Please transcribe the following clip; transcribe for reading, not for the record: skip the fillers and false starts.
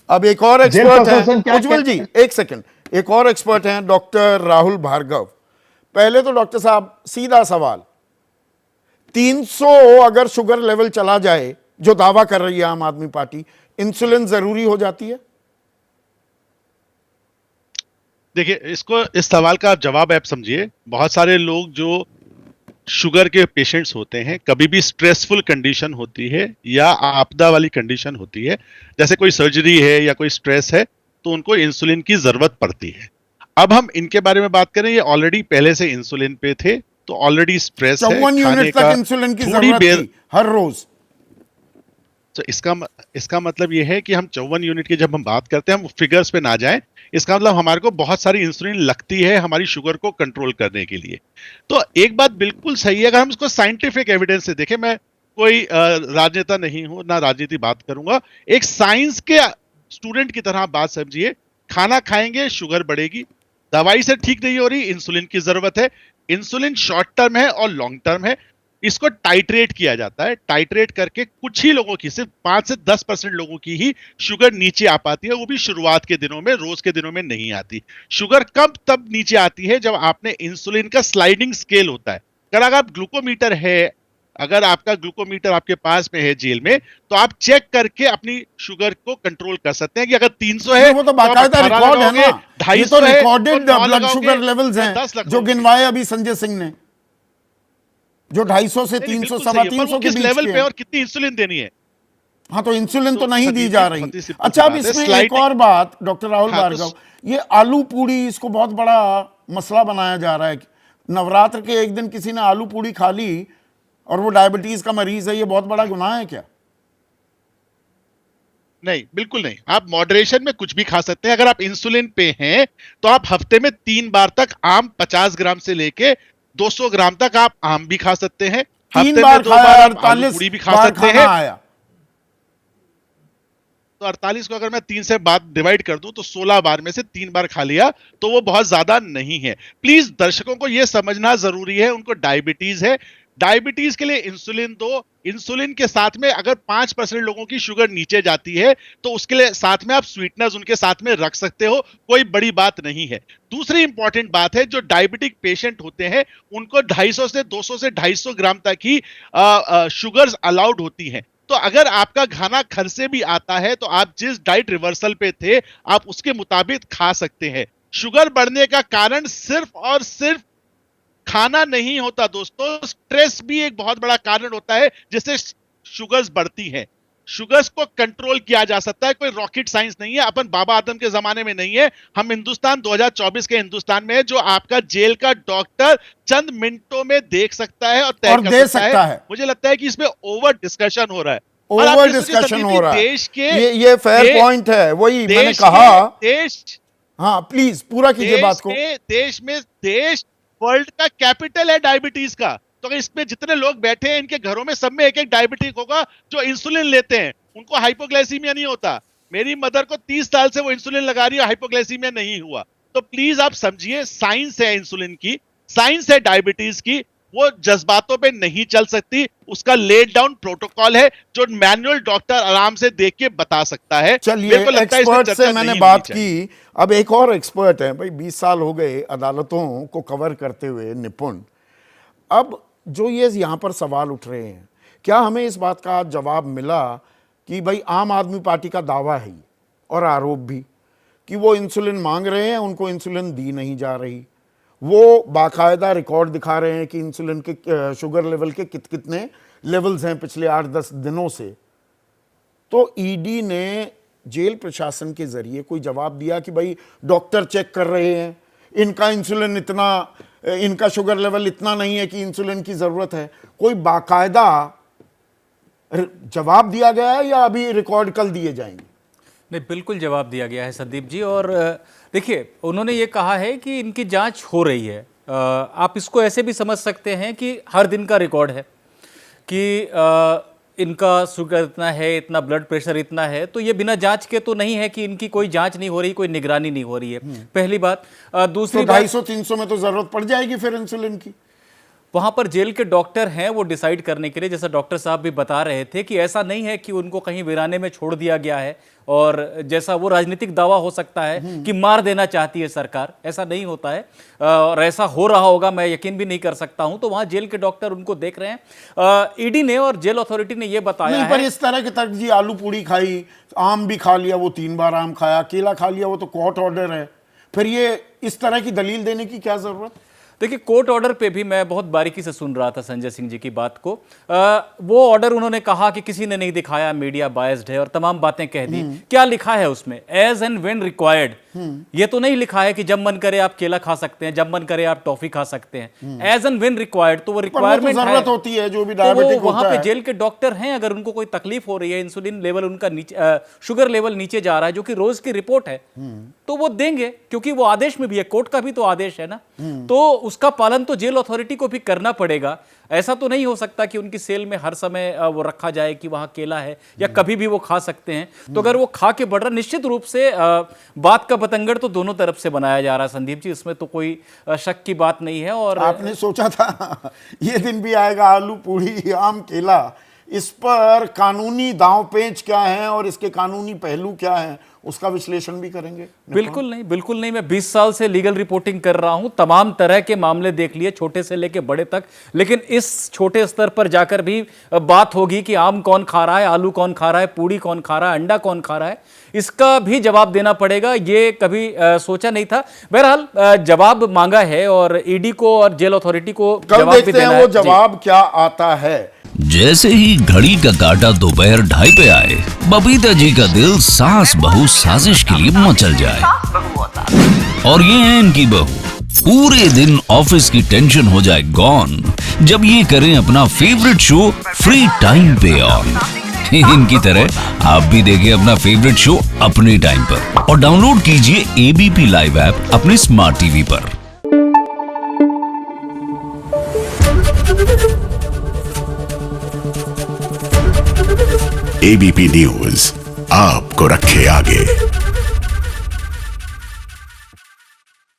अब एक और जेल एक्सपर्ट प्रशासन है क्या उज्जवल जी, कहते हैं? एक सेकंड, एक और एक्सपर्ट हैं डॉक्टर राहुल भार्गव। पहले तो डॉक्टर साहब सीधा सवाल, 300 अगर शुगर लेवल चला जाए, जो दावा कर रही है आम आदमी पार्टी, इंसुलिन जरूरी हो जाती है? देखिए, इसको इस सवाल का जवाब आप समझिए। बहुत सारे लोग जो शुगर के पेशेंट्स होते हैं, कभी भी स्ट्रेसफुल कंडीशन होती है या आपदा वाली कंडीशन होती है, जैसे कोई सर्जरी है या कोई स्ट्रेस है, तो उनको इंसुलिन की जरूरत पड़ती है। अब हम इनके बारे में बात करें, ये ऑलरेडी पहले से इंसुलिन पे थे, तो ऑलरेडी स्ट्रेस है 54 खाने यूनिट तक का। इंसुलिन की थोड़ी जरूरत थी हर रोज। तो इसका मतलब ये है कि हम 54 यूनिट की जब हम बात करते हैं, हम फिगर्स पे ना जाएं। इसका मतलब हमारे को बहुत सारी इंसुलिन लगती है हमारी शुगर को कंट्रोल करने के लिए। तो एक बात बिल्कुल सही है, अगर हम इसको साइंटिफिक एविडेंस से देखें, मैं कोई राजनेता नहीं हूं, ना राजनीति बात करूंगा, एक साइंस के स्टूडेंट की तरह बात समझिए। खाना खाएंगे शुगर बढ़ेगी, दवाई से ठीक नहीं हो रही, इंसुलिन की जरूरत है। इंसुलिन शॉर्ट टर्म है और लॉन्ग टर्म है। इसको टाइट्रेट किया जाता है, टाइट्रेट करके कुछ ही लोगों की, सिर्फ 5 से 10% लोगों की ही शुगर नीचे आ पाती है, वो भी शुरुआत के दिनों में, रोज के दिनों में नहीं आती। शुगर कब तब नीचे आती है जब आपने इंसुलिन का स्लाइडिंग स्केल होता है। अगर आप ग्लूकोमीटर है, अगर आपका ग्लूकोमीटर आपके पास में है जेल में, तो आप चेक करके अपनी शुगर को कंट्रोल कर सकते हैं कि अगर 300 है वो तो तो आप बाकायदा 18 रिकॉर्ड है लगाओगे, ना, ये तो 250 है तो रिकॉर्डेड 9 ब्लड लगाओगे शुगर लेवल्स या 10 हैं जो लगाओगे। गिनवाए अभी संजय सिंह ने, जो 250 से नहीं, 300 बिल्कुल सवा सही है, पर 300 वो के किस बीच लेवल के पे हैं। और कितनी इंसुलिन देनी है? हाँ, तो इंसुलिन तो नहीं दी संदीप जा जी, रही। बहुत ही सिंपल सी अच्छा, अब बात है, इसमें एक स्लाइडिंग। और बात डॉक्टर राहुल हाँ, भार्गव, ये आलू पूड़ी, इसको बहुत बड़ा मसला बनाया जा रहा है। नवरात्र के एक दिन किसी ने आलू पूड़ी खा ली और वो डायबिटीज का मरीज है, ये बहुत बड़ा गुनाह है क्या? नहीं, बिल्कुल नहीं। आप मॉडरेशन में कुछ भी खा सकते हैं। अगर आप इंसुलिन पे हैं, तो आप हफ्ते में 3 बार तक आम 50 ग्राम से लेके 200 ग्राम तक आप आम भी खा सकते हैं। 3 हफ्ते में बार 2 खाया, बार आप आलू 48 पूड़ी भी खा बार सकते खाना हैं। आया। तो 48 को अगर मैं 3 से बात डिवाइड कर दूं, तो 16 बार में से 3 बार खा लिया, तो वो बहुत ज्यादा नहीं है। प्लीज दर्शकों को यह समझना जरूरी है, उनको डायबिटीज है, डायबिटीज के लिए इंसुलिन दो। इंसुलिन के साथ में अगर 5% लोगों की शुगर नीचे जाती है, तो उसके लिए साथ में आप स्वीटनर्स उनके साथ में रख सकते हो, कोई बड़ी बात नहीं है। दूसरी इंपॉर्टेंट बात है, जो डायबिटिक पेशेंट होते हैं, उनको 250 से 200 से 250 ग्राम तक ही शुगर्स अलाउड होती हैं। तो अगर आपका खाना घर से भी आता है, तो आप जिस डाइट रिवर्सल पे थे, आप उसके मुताबिक खा सकते हैं। शुगर बढ़ने का कारण सिर्फ और सिर्फ खाना नहीं होता दोस्तों, स्ट्रेस भी एक बहुत बड़ा कारण होता है जिससे शुगर्स बढ़ती हैं। शुगर्स को कंट्रोल किया जा सकता है, कोई रॉकेट साइंस नहीं है। अपन बाबा आदम के जमाने में नहीं है, हम हिंदुस्तान 2024 के हिंदुस्तान में है, जो आपका जेल का डॉक्टर चंद मिनटों में देख सकता है और तय और कर दे सकता है। सकता है। मुझे लगता है कि इसमें ओवर डिस्कशन हो रहा है। और आप ओवर ये सोचिए डिस्कशन संदीप हो जी, रहा है। देश के ये फेयर पॉइंट है, वही मैंने देश कहा। के देश हाँ, प्लीज पूरा कीजिए बात को। देश वर्ल्ड का कैपिटल है डायबिटीज का। तो अगर इसमें जितने लोग बैठे हैं, इनके घरों में सब में एक एक डायबिटिक होगा जो इंसुलिन लेते हैं, उनको हाइपोग्लाइसीमिया नहीं होता। मेरी मदर को 30 साल से वो इंसुलिन लगा रही है, हाइपोग्लाइसीमिया नहीं हुआ। तो प्लीज आप समझिए, साइंस है इंसुलिन की, साइंस है डायबिटीज की, वो जज्बातों पे नहीं चल सकती। उसका लेड डाउन प्रोटोकॉल है जो मैनुअल डॉक्टर आराम से देख के बता सकता है। चलिए, मेरे को लगता है इसमें एक्सपर्ट से चर्चा मैंने नहीं बात होनी चाहिए। की, अब एक और एक्सपर्ट है भाई, 20 साल हो गए अदालतों को कवर करते हुए, निपुण। अब जो ये यहां पर सवाल उठ रहे हैं, क्या हमें इस बात का जवाब मिला कि भाई आम आदमी पार्टी का दावा है और आरोप भी कि वो इंसुलिन मांग रहे हैं, उनको इंसुलिन दी नहीं जा रही, वो बाकायदा रिकॉर्ड दिखा रहे हैं कि इंसुलिन के शुगर लेवल के कितने लेवल्स हैं पिछले 8-10 दिनों से। तो ईडी ने जेल प्रशासन के जरिए कोई जवाब दिया कि भाई डॉक्टर चेक कर रहे हैं, इनका इंसुलिन इतना, इनका शुगर लेवल इतना नहीं है कि इंसुलिन की जरूरत है? कोई बाकायदा जवाब दिया गया है या अभी रिकॉर्ड कल दिए जाएंगे? नहीं, बिल्कुल जवाब दिया गया है संदीप जी। और देखिए, उन्होंने ये कहा है कि इनकी जांच हो रही है। आप इसको ऐसे भी समझ सकते हैं कि हर दिन का रिकॉर्ड है कि इनका शुगर इतना है, इतना ब्लड प्रेशर इतना है, तो ये बिना जांच के तो नहीं है कि इनकी कोई जांच नहीं हो रही, कोई निगरानी नहीं हो रही है। पहली बात। दूसरी तो 250-300 में तो जरूरत पड़ जाएगी फिर इंसुलिन की। वहाँ पर जेल के डॉक्टर हैं वो डिसाइड करने के लिए, जैसा डॉक्टर साहब भी बता रहे थे कि ऐसा नहीं है कि उनको कहीं वीराने में छोड़ दिया गया है और जैसा वो राजनीतिक दावा हो सकता है कि मार देना चाहती है सरकार, ऐसा नहीं होता है। और ऐसा हो रहा होगा मैं यकीन भी नहीं कर सकता हूं। तो वहाँ जेल के डॉक्टर उनको देख रहे हैं। ईडी ने और जेल अथॉरिटी ने ये बताया नहीं, पर इस तरह के तर्क जी, आलू पूड़ी खाई, आम भी खा लिया, वो 3 बार आम खाया, केला खा लिया, वो तो कोर्ट ऑर्डर है, फिर ये इस तरह की दलील देने की क्या जरूरत? देखिए, कोर्ट ऑर्डर पे भी मैं बहुत बारीकी से सुन रहा था संजय सिंह जी की बात को। वो ऑर्डर उन्होंने कहा कि किसी ने नहीं दिखाया, मीडिया बायस्ड है और तमाम बातें कह दी। क्या लिखा है उसमें? As and when required. ये तो नहीं लिखा है कि जब मन करे आप केला खा सकते हैं, जब मन करे आप टॉफी खा सकते हैं। एज एंड व्हेन रिक्वायर्ड, तो वो रिक्वायरमेंट है, होती है जो भी डायबिटिक वहां पे जेल के डॉक्टर हैं, अगर उनको कोई तकलीफ हो रही है, इंसुलिन लेवल उनका नीचे, शुगर लेवल नीचे जा रहा है, जो कि रोज की रिपोर्ट है, तो वो देंगे, क्योंकि वो आदेश में भी है, कोर्ट का भी तो आदेश है ना। तो उसका पालन तो जेल अथॉरिटी को भी करना पड़ेगा। ऐसा तो नहीं हो सकता कि उनकी सेल में हर समय वो रखा जाए कि वहां केला है या कभी भी वो खा सकते हैं। तो अगर वो खा के बढ़ रहा, निश्चित रूप से बात का बतंगड़ तो दोनों तरफ से बनाया जा रहा है संदीप जी, इसमें तो कोई शक की बात नहीं है। और आपने सोचा था ये दिन भी आएगा, आलू पूड़ी आम केला, इस पर कानूनी दांव पेच क्या है और इसके कानूनी पहलू क्या हैं, उसका विश्लेषण भी करेंगे? बिल्कुल नहीं, बिल्कुल नहीं। मैं 20 साल से लीगल रिपोर्टिंग कर रहा हूं, तमाम तरह के मामले देख लिए, छोटे से लेके बड़े तक। लेकिन इस छोटे स्तर पर जाकर भी बात होगी कि आम कौन खा रहा है, आलू कौन खा रहा है, पूड़ी कौन खा रहा है, अंडा कौन खा रहा है, इसका भी जवाब देना पड़ेगा। ये कभी सोचा नहीं था। बहरहाल जवाब मांगा है और ईडी को और जेल अथॉरिटी को जवाब भी देना है। वो जवाब क्या आता है। जैसे ही घड़ी का काटा दोपहर 2:30 पे आए, बबीता जी का दिल सास बहू साजिश के लिए मचल जाए। और ये है इनकी बहू, पूरे दिन ऑफिस की टेंशन हो जाए गॉन जब ये करें अपना फेवरेट शो फ्री टाइम पे ऑन। इनकी तरह आप भी देखें अपना फेवरेट शो अपने टाइम पर और डाउनलोड कीजिए एबीपी लाइव ऐप अपने स्मार्ट टीवी पर। एबीपी न्यूज आपको रखे आगे।